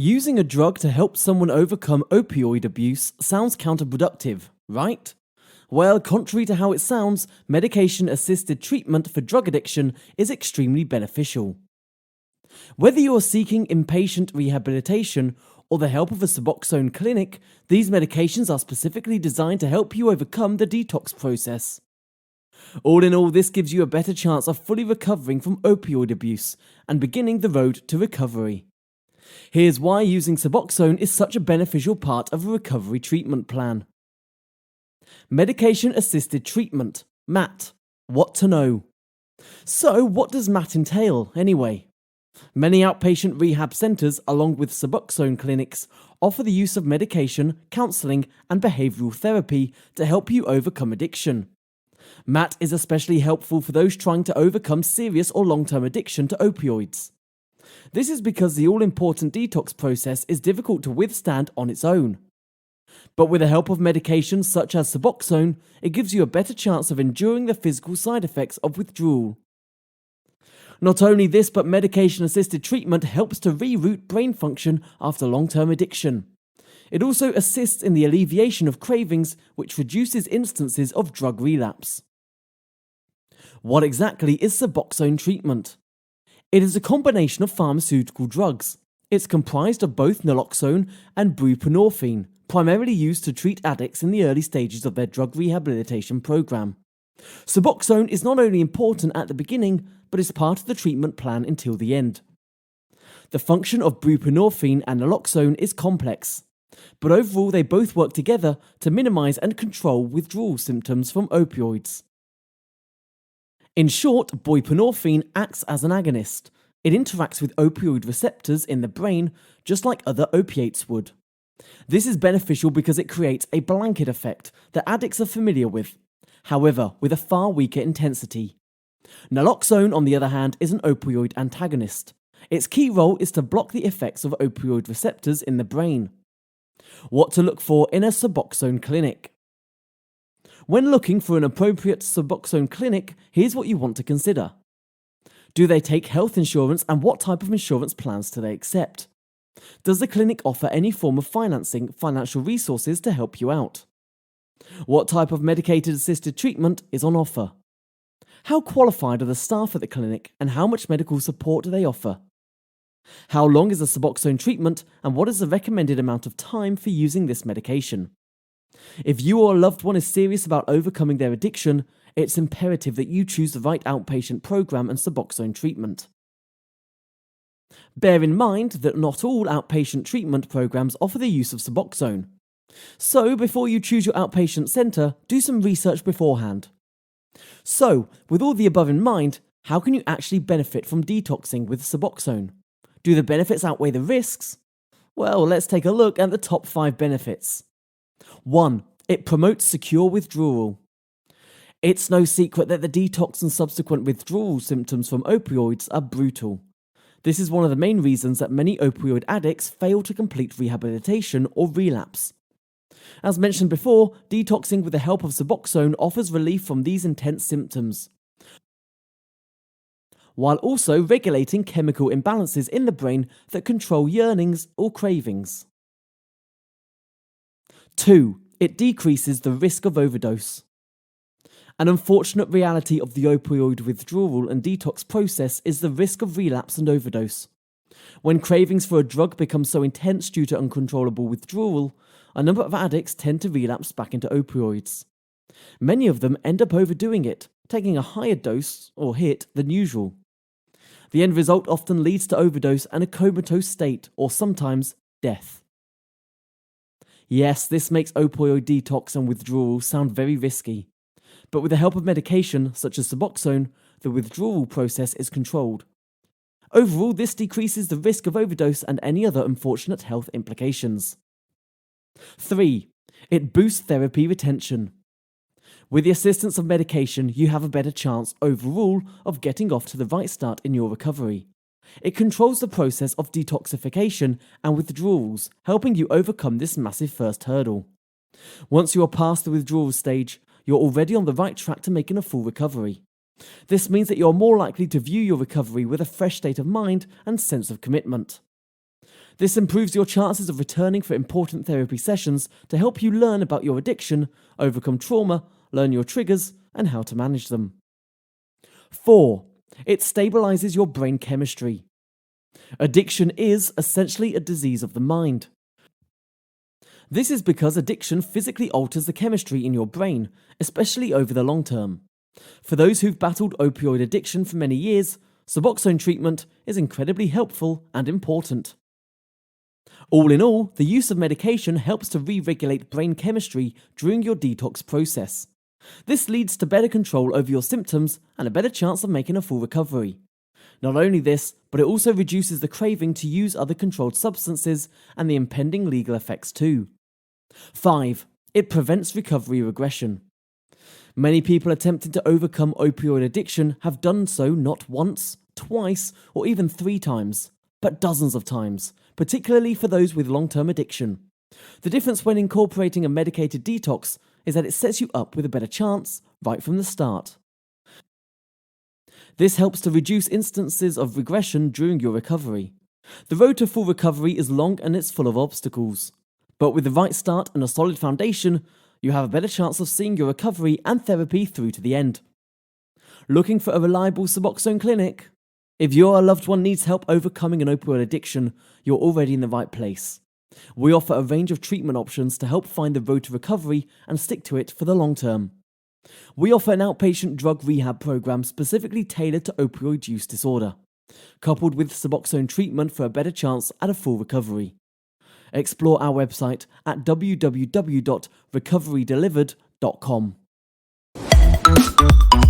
Using a drug to help someone overcome opioid abuse sounds counterproductive, right? Well, contrary to how it sounds, medication-assisted treatment for drug addiction is extremely beneficial. Whether you are seeking inpatient rehabilitation or the help of a Suboxone clinic, these medications are specifically designed to help you overcome the detox process. All in all, this gives you a better chance of fully recovering from opioid abuse and beginning the road to recovery. Here's why using Suboxone is such a beneficial part of a recovery treatment plan. Medication-assisted treatment, MAT. What to know? So, what does MAT entail, anyway? Many outpatient rehab centres, along with Suboxone clinics, offer the use of medication, counselling, and behavioural therapy to help you overcome addiction. MAT is especially helpful for those trying to overcome serious or long-term addiction to opioids. This is because the all-important detox process is difficult to withstand on its own. But with the help of medications such as Suboxone, it gives you a better chance of enduring the physical side effects of withdrawal. Not only this, but medication-assisted treatment helps to reroute brain function after long-term addiction. It also assists in the alleviation of cravings, which reduces instances of drug relapse. What exactly is Suboxone treatment? It is a combination of pharmaceutical drugs. It's comprised of both naloxone and buprenorphine, primarily used to treat addicts in the early stages of their drug rehabilitation program. Suboxone is not only important at the beginning, but is part of the treatment plan until the end. The function of buprenorphine and naloxone is complex, but overall they both work together to minimize and control withdrawal symptoms from opioids. In short, buprenorphine acts as an agonist. It interacts with opioid receptors in the brain just like other opiates would. This is beneficial because it creates a blanket effect that addicts are familiar with, however with a far weaker intensity. Naloxone, on the other hand, is an opioid antagonist. Its key role is to block the effects of opioid receptors in the brain. What to look for in a Suboxone clinic? When looking for an appropriate Suboxone clinic, here's what you want to consider. Do they take health insurance, and what type of insurance plans do they accept? Does the clinic offer any form of financial resources to help you out? What type of medicated assisted treatment is on offer? How qualified are the staff at the clinic, and how much medical support do they offer? How long is the Suboxone treatment, and what is the recommended amount of time for using this medication? If you or a loved one is serious about overcoming their addiction, it's imperative that you choose the right outpatient program and Suboxone treatment. Bear in mind that not all outpatient treatment programs offer the use of Suboxone. So, before you choose your outpatient centre, do some research beforehand. So, with all the above in mind, how can you actually benefit from detoxing with Suboxone? Do the benefits outweigh the risks? Well, let's take a look at the top 5 benefits. 1. It promotes secure withdrawal. It's no secret that the detox and subsequent withdrawal symptoms from opioids are brutal. This is one of the main reasons that many opioid addicts fail to complete rehabilitation or relapse. As mentioned before, detoxing with the help of Suboxone offers relief from these intense symptoms, while also regulating chemical imbalances in the brain that control yearnings or cravings. 2. It decreases the risk of overdose. An unfortunate reality of the opioid withdrawal and detox process is the risk of relapse and overdose. When cravings for a drug become so intense due to uncontrollable withdrawal, a number of addicts tend to relapse back into opioids. Many of them end up overdoing it, taking a higher dose or hit than usual. The end result often leads to overdose and a comatose state, or sometimes death. Yes, this makes opioid detox and withdrawal sound very risky, but with the help of medication such as Suboxone, the withdrawal process is controlled. Overall, this decreases the risk of overdose and any other unfortunate health implications. 3. It boosts therapy retention. With the assistance of medication, you have a better chance overall of getting off to the right start in your recovery. It controls the process of detoxification and withdrawals, helping you overcome this massive first hurdle. Once you are past the withdrawal stage, you're already on the right track to making a full recovery. This means that you're more likely to view your recovery with a fresh state of mind and sense of commitment. This improves your chances of returning for important therapy sessions to help you learn about your addiction, overcome trauma, learn your triggers, and how to manage them. 4. It stabilizes your brain chemistry. Addiction is essentially a disease of the mind. This is because addiction physically alters the chemistry in your brain, especially over the long term. For those who've battled opioid addiction for many years, Suboxone treatment is incredibly helpful and important. All in all, the use of medication helps to re-regulate brain chemistry during your detox process. This leads to better control over your symptoms and a better chance of making a full recovery. Not only this, but it also reduces the craving to use other controlled substances and the impending legal effects too. 5. It prevents recovery regression. Many people attempting to overcome opioid addiction have done so not once, twice, or even 3 times, but dozens of times, particularly for those with long-term addiction. The difference when incorporating a medicated detox is that it sets you up with a better chance right from the start. This helps to reduce instances of regression during your recovery. The road to full recovery is long and it's full of obstacles. But with the right start and a solid foundation, you have a better chance of seeing your recovery and therapy through to the end. Looking for a reliable Suboxone clinic? If your loved one needs help overcoming an opioid addiction, you're already in the right place. We offer a range of treatment options to help find the road to recovery and stick to it for the long term. We offer an outpatient drug rehab program specifically tailored to opioid use disorder, coupled with Suboxone treatment for a better chance at a full recovery. Explore our website at www.recoverydelivered.com.